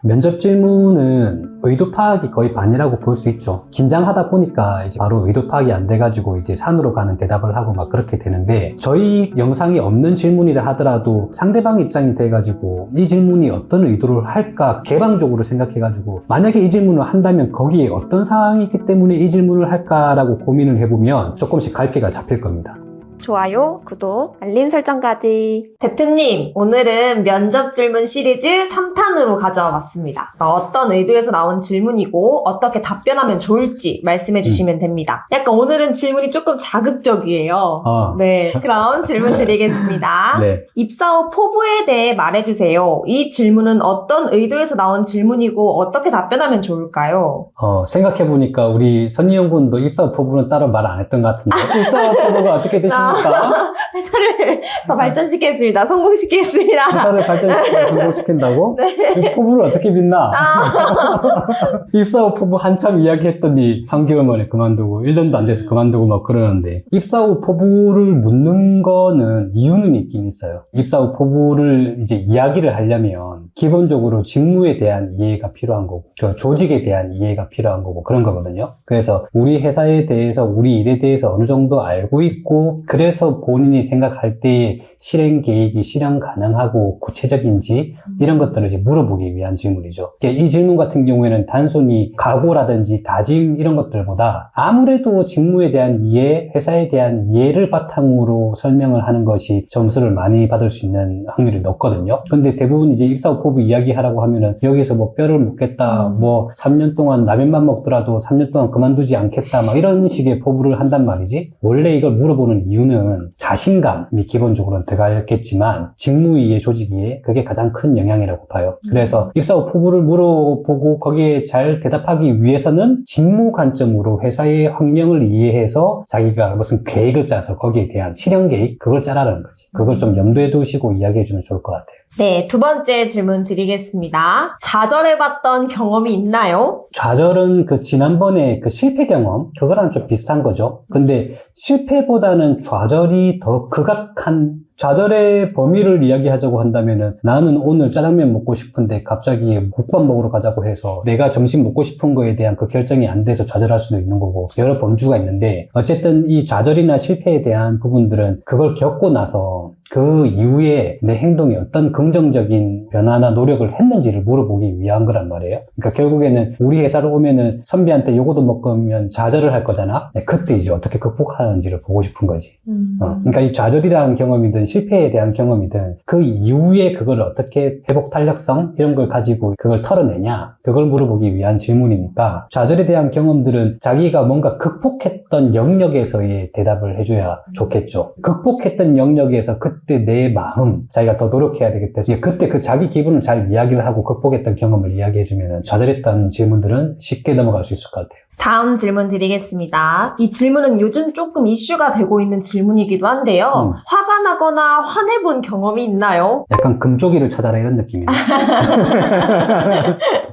면접 질문은 의도 파악이 거의 반이라고 볼 수 있죠. 긴장하다 보니까 이제 바로 의도 파악이 안 돼가지고 이제 산으로 가는 대답을 하고 막 그렇게 되는데, 저희 영상이 없는 질문이라 하더라도 상대방 입장이 돼가지고 이 질문이 어떤 의도를 할까 개방적으로 생각해가지고, 만약에 이 질문을 한다면 거기에 어떤 상황이 있기 때문에 이 질문을 할까라고 고민을 해보면 조금씩 갈피가 잡힐 겁니다. 좋아요, 구독, 알림 설정까지. 대표님, 오늘은 면접 질문 시리즈 3탄으로 가져와 봤습니다. 어떤 의도에서 나온 질문이고 어떻게 답변하면 좋을지 말씀해 주시면 됩니다. 약간 오늘은 질문이 조금 자극적이에요. 네, 그럼 질문 드리겠습니다. 네. 입사 후 포부에 대해 말해주세요. 이 질문은 어떤 의도에서 나온 질문이고 어떻게 답변하면 좋을까요? 생각해보니까 우리 선희영 군도 입사 후 포부는 따로 말 안 했던 것 같은데, 입사 후 포부가 어떻게 되십니까? 회사를 더 발전시키겠습니다. 성공시키겠습니다. 회사를 발전시키고 성공시킨다고? 네. 포부를 어떻게 믿나? 입사 후 포부 한참 이야기했더니 3개월 만에 그만두고 1년도 안 돼서 그만두고 막 그러는데, 입사 후 포부를 묻는 거는 이유는 있긴 있어요. 입사 후 포부를 이제 이야기를 하려면 기본적으로 직무에 대한 이해가 필요한 거고, 조직에 대한 이해가 필요한 거고 그런 거거든요. 그래서 우리 회사에 대해서, 우리 일에 대해서 어느 정도 알고 있고, 그래서 본인이 생각할 때 실행 계획이 실현 가능하고 구체적인지 이런 것들을 이제 물어보기 위한 질문이죠. 이 질문 같은 경우에는 단순히 각오라든지 다짐 이런 것들보다 아무래도 직무에 대한 이해, 회사에 대한 이해를 바탕으로 설명을 하는 것이 점수를 많이 받을 수 있는 확률이 높거든요. 근데 대부분 이제 입사 후 포부 이야기하라고 하면은 여기서 뭐 뼈를 묻겠다, 뭐 3년 동안 라면만 먹더라도 3년 동안 그만두지 않겠다, 막 이런 식의 포부를 한단 말이지. 원래 이걸 물어보는 이유는 자신감이 기본적으로는 들어가겠지만 직무이해, 조직이해, 그게 가장 큰 영향이라고 봐요. 그래서 입사 후 포부를 물어보고 거기에 잘 대답하기 위해서는 직무 관점으로 회사의 환경을 이해해서 자기가 무슨 계획을 짜서 거기에 대한 실현 계획, 그걸 짜라는 거지. 그걸 좀 염두에 두시고 이야기해주면 좋을 것 같아요. 네, 두 번째 질문 드리겠습니다. 좌절해봤던 경험이 있나요? 좌절은 지난번에 실패 경험, 그거랑 좀 비슷한 거죠. 근데 실패보다는 좌절이 더 극악한, 좌절의 범위를 이야기하자고 한다면은, 나는 오늘 짜장면 먹고 싶은데 갑자기 국밥 먹으러 가자고 해서 내가 점심 먹고 싶은 거에 대한 그 결정이 안 돼서 좌절할 수도 있는 거고, 여러 범주가 있는데, 어쨌든 이 좌절이나 실패에 대한 부분들은 그걸 겪고 나서 그 이후에 내 행동이 어떤 긍정적인 변화나 노력을 했는지를 물어보기 위한 거란 말이에요. 그러니까 결국에는 우리 회사로 오면은 선배한테 요거도 먹으면 좌절을 할 거잖아. 그때 이제 어떻게 극복하는지를 보고 싶은 거지. 그러니까 이 좌절이라는 경험이든 실패에 대한 경험이든 그 이후에 그걸 어떻게 회복 탄력성 이런 걸 가지고 그걸 털어내냐, 그걸 물어보기 위한 질문이니까, 좌절에 대한 경험들은 자기가 뭔가 극복했던 영역에서의 대답을 해줘야 좋겠죠. 극복했던 영역에서 그때 내 마음, 자기가 더 노력해야 되겠다, 그때 그 자기 기분을 잘 이야기를 하고 극복했던 경험을 이야기해주면 좌절했던 질문들은 쉽게 넘어갈 수 있을 것 같아요. 다음 질문 드리겠습니다. 이 질문은 요즘 조금 이슈가 되고 있는 질문이기도 한데요. 화가 나거나 화내본 경험이 있나요? 약간 금쪽이를 찾아라 이런 느낌이에요.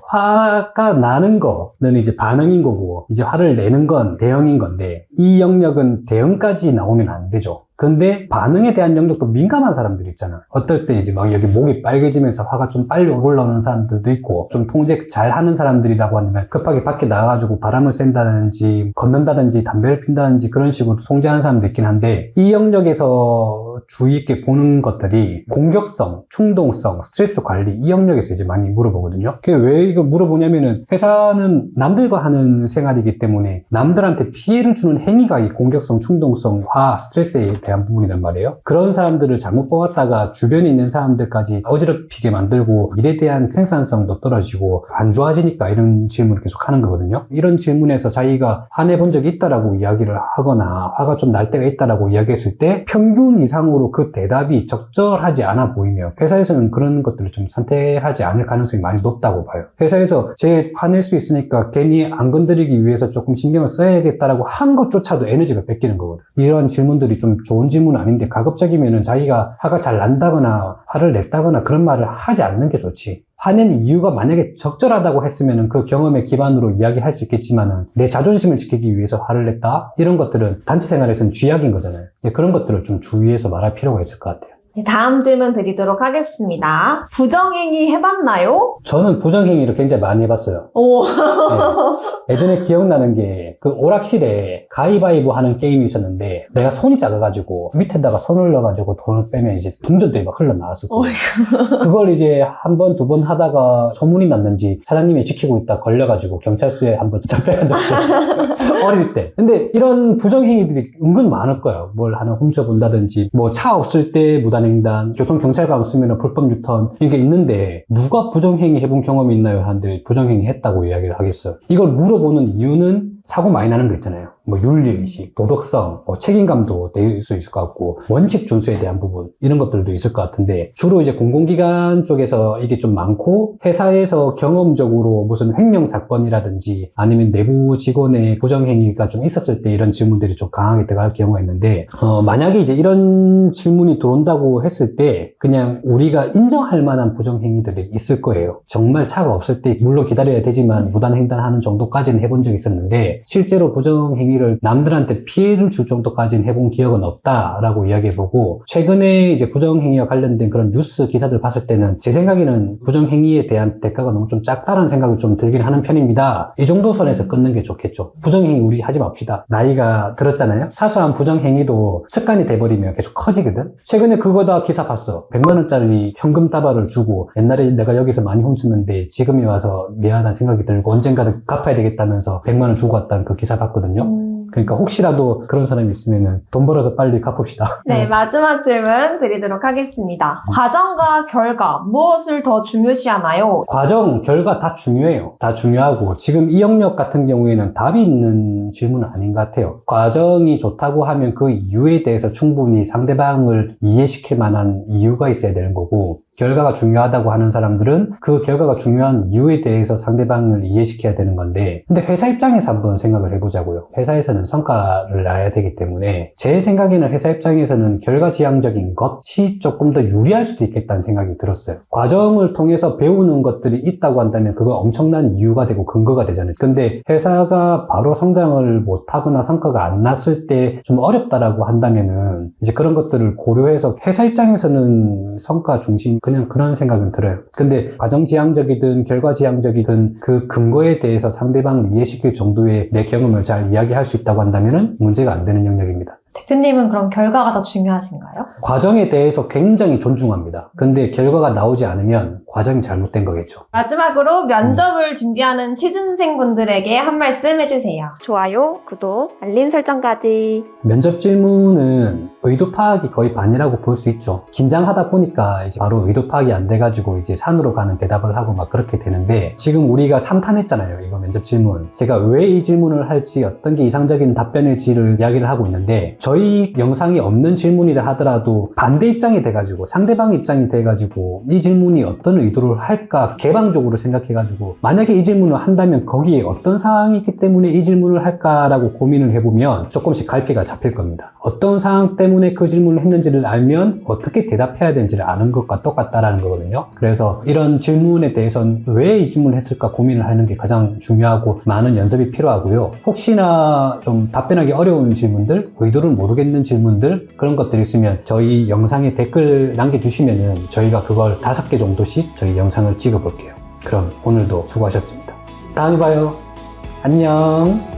화가 나는 거는 이제 반응인 거고, 이제 화를 내는 건 대응인 건데, 이 영역은 대응까지 나오면 안 되죠. 근데 반응에 대한 영역도 민감한 사람들 있잖아. 어떨 때 이제 막 여기 목이 빨개지면서 화가 좀 빨리 올라오는 사람들도 있고, 좀 통제 잘 하는 사람들이라고 하면 급하게 밖에 나가가지고 바람을 쐰다든지 걷는다든지 담배를 핀다든지 그런 식으로 통제하는 사람도 있긴 한데, 이 영역에서 주의 있게 보는 것들이 공격성, 충동성, 스트레스 관리, 이 영역에서 이제 많이 물어보거든요. 그게 왜 이걸 물어보냐면은, 회사는 남들과 하는 생활이기 때문에 남들한테 피해를 주는 행위가 이 공격성, 충동성, 화, 스트레스에 대한 부분이란 말이에요. 그런 사람들을 잘못 뽑았다가 주변에 있는 사람들까지 어지럽히게 만들고 일에 대한 생산성도 떨어지고 안 좋아지니까 이런 질문을 계속 하는 거거든요. 이런 질문에서 자기가 화내본 적이 있다라고 이야기를 하거나 화가 좀 날 때가 있다라고 이야기했을 때 평균 이상으로 그 대답이 적절하지 않아 보이면 회사에서는 그런 것들을 좀 선택하지 않을 가능성이 많이 높다고 봐요. 회사에서 제 화낼 수 있으니까 괜히 안 건드리기 위해서 조금 신경을 써야겠다라고 한 것조차도 에너지가 뺏기는 거거든. 이런 질문들이 좀 좋은 질문은 아닌데, 가급적이면은 자기가 화가 잘 난다거나 화를 냈다거나 그런 말을 하지 않는 게 좋지. 화낸 이유가 만약에 적절하다고 했으면 그 경험의 기반으로 이야기할 수 있겠지만은, 내 자존심을 지키기 위해서 화를 냈다? 이런 것들은 단체 생활에서는 쥐약인 거잖아요. 그런 것들을 좀 주의해서 말할 필요가 있을 것 같아요. 네, 다음 질문 드리도록 하겠습니다. 부정행위 해봤나요? 저는 부정행위를 굉장히 많이 해봤어요. 오. 네. 예전에 기억나는 게 그 오락실에 가위바위보 하는 게임이 있었는데 내가 손이 작아가지고 밑에다가 손을 넣어가지고 돈을 빼면 이제 동전들이 막 흘러나왔었고 그걸 이제 한 번, 두 번 하다가 소문이 났는지 사장님이 지키고 있다 걸려가지고 경찰서에 한번 잡혀간 적도 어릴 때. 근데 이런 부정행위들이 은근 많을 거예요. 뭘 하나 훔쳐본다든지 뭐 차 없을 때 무단횡단, 교통경찰관 없으면 불법 유턴 이게 있는데 누가 부정행위 해본 경험이 있나요? 하는데 부정행위 했다고 이야기를 하겠어요. 이걸 물어보는 이유는 사고 많이 나는 거 있잖아요. 뭐 윤리의식, 도덕성, 뭐 책임감도 될 수 있을 것 같고 원칙 준수에 대한 부분 이런 것들도 있을 것 같은데 주로 이제 공공기관 쪽에서 이게 좀 많고 회사에서 경험적으로 무슨 횡령 사건이라든지 아니면 내부 직원의 부정행위가 좀 있었을 때 이런 질문들이 좀 강하게 들어갈 경우가 있는데 만약에 이제 이런 질문이 들어온다고 했을 때 그냥 우리가 인정할 만한 부정행위들이 있을 거예요. 정말 차가 없을 때 물론 기다려야 되지만 무단횡단하는 정도까지는 해본 적이 있었는데 실제로 부정행위를 남들한테 피해를 줄 정도까지는 해본 기억은 없다라고 이야기해보고 최근에 이제 부정행위와 관련된 그런 뉴스 기사들 봤을 때는 제 생각에는 부정행위에 대한 대가가 너무 좀 작다는 생각이 좀 들긴 하는 편입니다. 이 정도 선에서 끊는 게 좋겠죠. 부정행위 우리 하지 맙시다. 나이가 들었잖아요. 사소한 부정행위도 습관이 돼버리면 계속 커지거든. 최근에 그거 다 기사 봤어. 100만 원짜리 현금 다발을 주고 옛날에 내가 여기서 많이 훔쳤는데 지금이 와서 미안하다는 생각이 들고 언젠가는 갚아야 되겠다면서 100만 원 주고 왔다는 그 기사 봤거든요. 그러니까 혹시라도 그런 사람이 있으면 돈 벌어서 빨리 갚읍시다. 네, 마지막 질문 드리도록 하겠습니다. 과정과 결과, 무엇을 더 중요시하나요? 과정, 결과 다 중요해요. 다 중요하고 지금 이 영역 같은 경우에는 답이 있는 질문은 아닌 것 같아요. 과정이 좋다고 하면 그 이유에 대해서 충분히 상대방을 이해시킬 만한 이유가 있어야 되는 거고 결과가 중요하다고 하는 사람들은 그 결과가 중요한 이유에 대해서 상대방을 이해시켜야 되는 건데 근데 회사 입장에서 한번 생각을 해보자고요. 회사에서는 성과를 낳아야 되기 때문에 제 생각에는 회사 입장에서는 결과지향적인 것이 조금 더 유리할 수도 있겠다는 생각이 들었어요. 과정을 통해서 배우는 것들이 있다고 한다면 그거 엄청난 이유가 되고 근거가 되잖아요. 근데 회사가 바로 성장을 못하거나 성과가 안 났을 때 좀 어렵다라고 한다면은 이제 그런 것들을 고려해서 회사 입장에서는 성과 중심 그냥 그런 생각은 들어요. 근데 과정지향적이든 결과지향적이든 그 근거에 대해서 상대방을 이해시킬 정도의 내 경험을 잘 이야기할 수 있다고 한다면 문제가 안 되는 영역입니다. 대표님은 그럼 결과가 더 중요하신가요? 과정에 대해서 굉장히 존중합니다. 근데 결과가 나오지 않으면 과정이 잘못된 거겠죠. 마지막으로 면접을 준비하는 취준생분들에게 한 말씀 해주세요. 좋아요, 구독, 알림 설정까지. 면접 질문은 의도 파악이 거의 반이라고 볼 수 있죠. 긴장하다 보니까 이제 바로 의도 파악이 안 돼가지고 이제 산으로 가는 대답을 하고 막 그렇게 되는데 지금 우리가 3탄 했잖아요. 이거 면접 질문. 제가 왜 이 질문을 할지 어떤 게 이상적인 답변일지를 이야기를 하고 있는데 저희 영상이 없는 질문이라 하더라도 반대 입장이 돼가지고 상대방 입장이 돼가지고 이 질문이 어떤 의도를 할까 개방적으로 생각해가지고 만약에 이 질문을 한다면 거기에 어떤 상황이 있기 때문에 이 질문을 할까라고 고민을 해보면 조금씩 갈피가 잡힐 겁니다. 어떤 상황 때문에 그 질문을 했는지를 알면 어떻게 대답해야 되는지를 아는 것과 똑같다라는 거거든요. 그래서 이런 질문에 대해서는 왜 이 질문을 했을까 고민을 하는 게 가장 중요하고 많은 연습이 필요하고요. 혹시나 좀 답변하기 어려운 질문들, 의도를 모르겠는 질문들 그런 것들이 있으면 저희 영상에 댓글 남겨주시면은 저희가 그걸 5개 정도씩 저희 영상을 찍어 볼게요. 그럼 오늘도 수고하셨습니다. 다음에 봐요. 안녕.